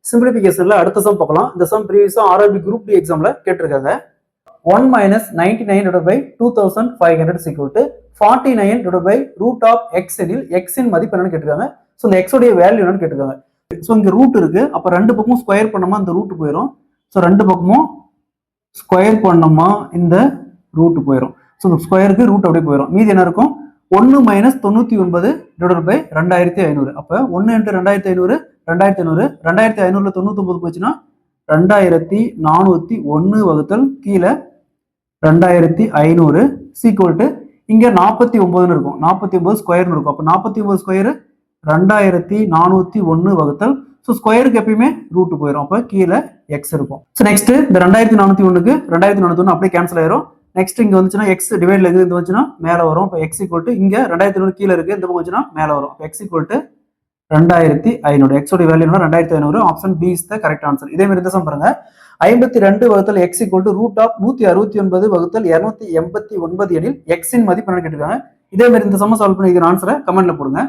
சிம்பிளிபிகேஷன்ல அடுத்த சம் பார்க்கலாம். இந்த சம் ப்ரீவியஸா ஆர்ஆர்பி குரூப் டி எக்ஸாம்ல கேட்டிருக்காங்க. 1 minus 99 divided by 2500 is equal to 49 divided by root of x எனில் x இன் மதிப்பு என்னன்னு கேட்டிருக்காங்க. ஸோ இந்த x உடைய வேல்யூ என்னன்னு கேட்டிருக்காங்க. ஸோ இங்க ரூட் இருக்கு, அப்ப ரெண்டு பக்கமும் ஸ்கொயர் பண்ணோமா இந்த ரூட் போயிடும். ஸோ ரெண்டு பக்கமும் ஸ்கொயர் பண்ணோமா இந்த ரூட் போயிடும். ஸோ இந்த ஸ்கொயருக்கு ரூட் அப்படியே போயிடும். மீதி என்ன இருக்கும்? 1 minus 99 divided by 2500. அப்ப 1 into 2500 2500 2500ல 99 போச்சுன்னா 2401 வகுத்தல் கீழே 2500 சீக்வல் டு இங்க 49 இருக்கும். 49 ஸ்கொயர்னு இருக்கும். அப்ப 49 ஸ்கொயர் 2401 வகுத்தல். ஸோ ஸ்கொயருக்கு எப்பயுமே ரூட் போயிடும். அப்ப கீழே எக்ஸ் இருக்கும். ஸோ நெக்ஸ்ட் இந்த 2401க்கு 2401 அப்படியே கேன்சல் ஆயிரும். நெக்ஸ்ட் இங்க வந்துச்சுன்னா எக்ஸ் டிவைட்ல இருந்து வந்துச்சுன்னா மேல வரும். இப்போ எக்ஸ் ஈக்குவல் டு இங்க 2500 கீழே இருக்கு, இந்த பக்கம் வந்துச்சுன்னா மேல வரும். அப்போ எக்ஸ் ஈக்குவல் டு 2500. எக்ஸோட value 2500. Option B is the correct answer. இதே மாதிரி இந்த சம் பாருங்க. 52 வகுத்தல் X equal to root of 169 வகுத்தல் 289 எனில் எக்ஸின் மதிப்பு என்ன கேட்டிருக்காங்க. இதே மாதிரி இந்த சம் சால்வ் பண்ணி ஆன்சரை கமெண்ட்ல போடுங்க.